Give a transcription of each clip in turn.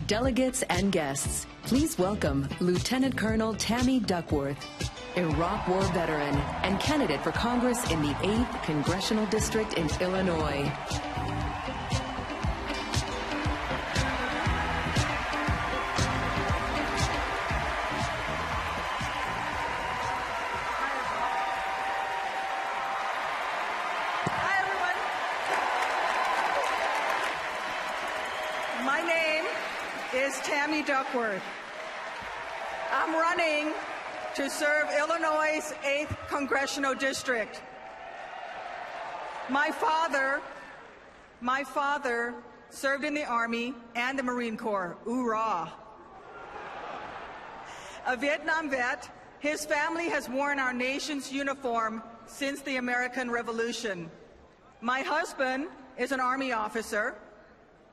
Delegates and guests, please welcome Lieutenant Colonel Tammy Duckworth, Iraq War veteran and candidate for Congress in the 8th Congressional District in Illinois. My name is Tammy Duckworth. I'm running to serve Illinois' 8th Congressional District. My father served in the Army and the Marine Corps. Hoorah! A Vietnam vet, his family has worn our nation's uniform since the American Revolution. My husband is an Army officer,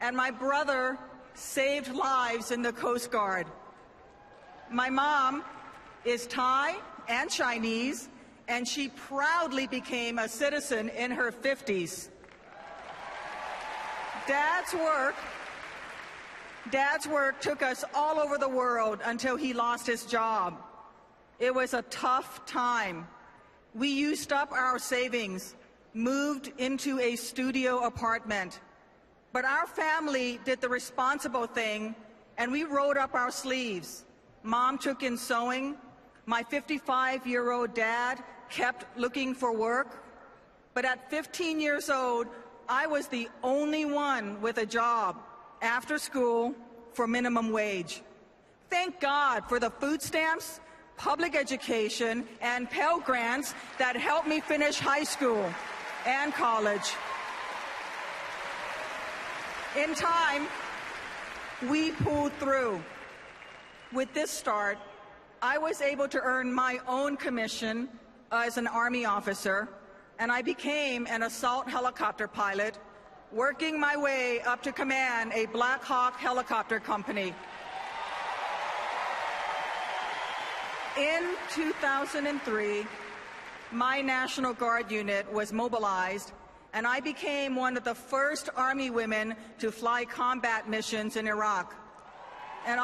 and my brother saved lives in the Coast Guard. My mom is Thai and Chinese, and she proudly became a citizen in her 50s. Dad's work took us all over the world until he lost his job. It was a tough time. We used up our savings, moved into a studio apartment. But our family did the responsible thing, and we rolled up our sleeves. Mom took in sewing. My 55-year-old dad kept looking for work. But at 15 years old, I was the only one with a job after school for minimum wage. Thank God for the food stamps, public education, and Pell Grants that helped me finish high school and college. In time, we pulled through. With this start, I was able to earn my own commission as an Army officer, and I became an assault helicopter pilot, working my way up to command a Black Hawk helicopter company. In 2003, my National Guard unit was mobilized, and I became one of the first Army women to fly combat missions in Iraq. And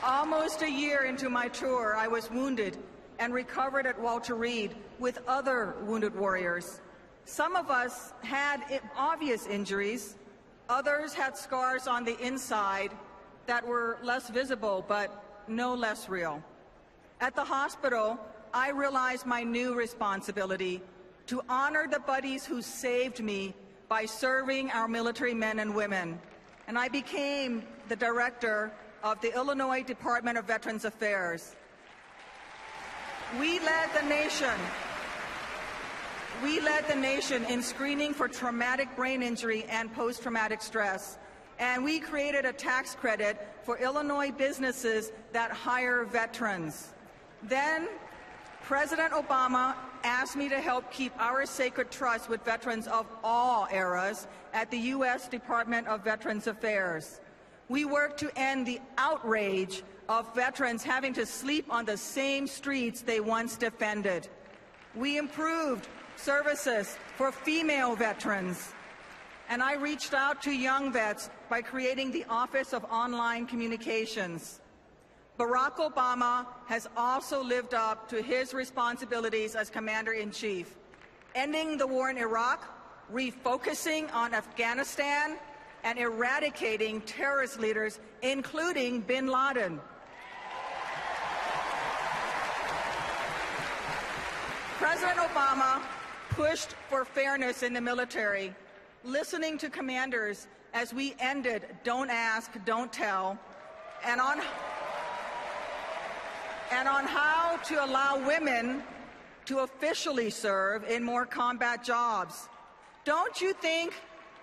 almost a year into my tour, I was wounded and recovered at Walter Reed with other wounded warriors. Some of us had obvious injuries. Others had scars on the inside that were less visible, but no less real. At the hospital, I realized my new responsibility to honor the buddies who saved me by serving our military men and women. And I became the director of the Illinois Department of Veterans Affairs. We led the nation in screening for traumatic brain injury and post-traumatic stress. And we created a tax credit for Illinois businesses that hire veterans. Then, President Obama asked me to help keep our sacred trust with veterans of all eras at the U.S. Department of Veterans Affairs. We worked to end the outrage of veterans having to sleep on the same streets they once defended. We improved services for female veterans. And I reached out to young vets by creating the Office of Online Communications. Barack Obama has also lived up to his responsibilities as Commander-in-Chief, ending the war in Iraq, refocusing on Afghanistan, and eradicating terrorist leaders, including bin Laden. President Obama pushed for fairness in the military, listening to commanders as we ended Don't Ask, Don't Tell, and on how to allow women to officially serve in more combat jobs. Don't you think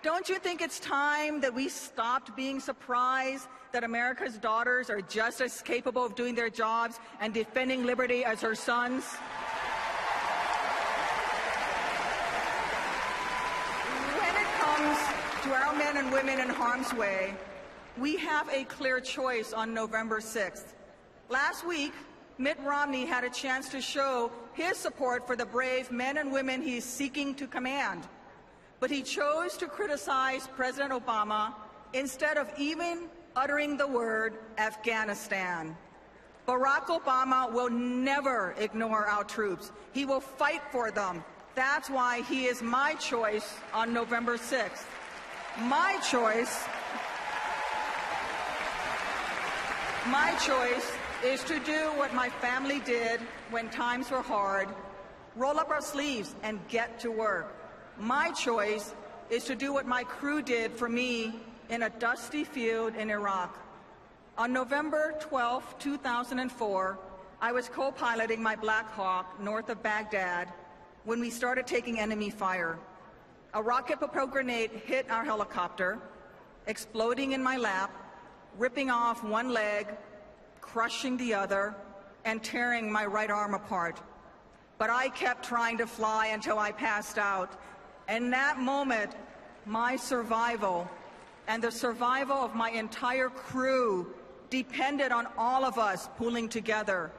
it's time that we stopped being surprised that America's daughters are just as capable of doing their jobs and defending liberty as her sons? When it comes to our men and women in harm's way, we have a clear choice on November 6th. Last week, Mitt Romney had a chance to show his support for the brave men and women he's seeking to command. But he chose to criticize President Obama instead of even uttering the word Afghanistan. Barack Obama will never ignore our troops. He will fight for them. That's why he is my choice on November 6th. My choice is to do what my family did when times were hard, roll up our sleeves and get to work. My choice is to do what my crew did for me in a dusty field in Iraq. On November 12, 2004, I was co-piloting my Black Hawk north of Baghdad when we started taking enemy fire. A rocket-propelled grenade hit our helicopter, exploding in my lap, ripping off one leg, crushing the other, and tearing my right arm apart. But I kept trying to fly until I passed out. In that moment, my survival and the survival of my entire crew depended on all of us pulling together.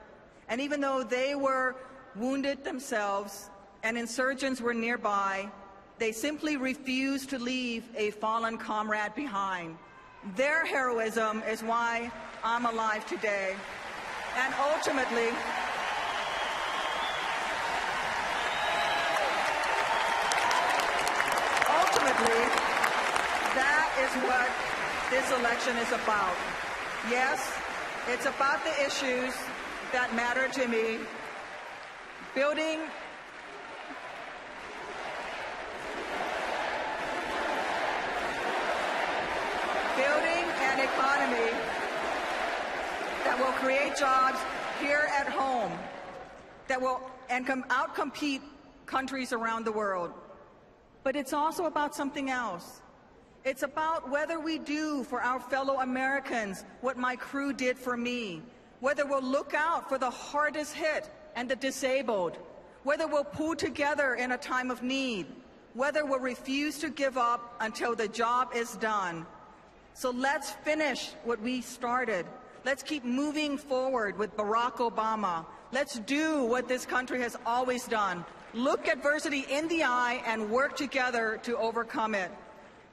And even though they were wounded themselves and insurgents were nearby, they simply refused to leave a fallen comrade behind. Their heroism is why I'm alive today. And ultimately, that is what this election is about. Yes, it's about the issues that matter to me. Building an economy that will create jobs here at home, that will outcompete countries around the world. But it's also about something else. It's about whether we do for our fellow Americans what my crew did for me, whether we'll look out for the hardest hit and the disabled, whether we'll pull together in a time of need, whether we'll refuse to give up until the job is done. So let's finish what we started. Let's keep moving forward with Barack Obama. Let's do what this country has always done. Look adversity in the eye and work together to overcome it.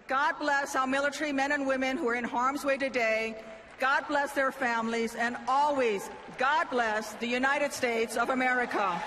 God bless our military men and women who are in harm's way today. God bless their families, and always, God bless the United States of America.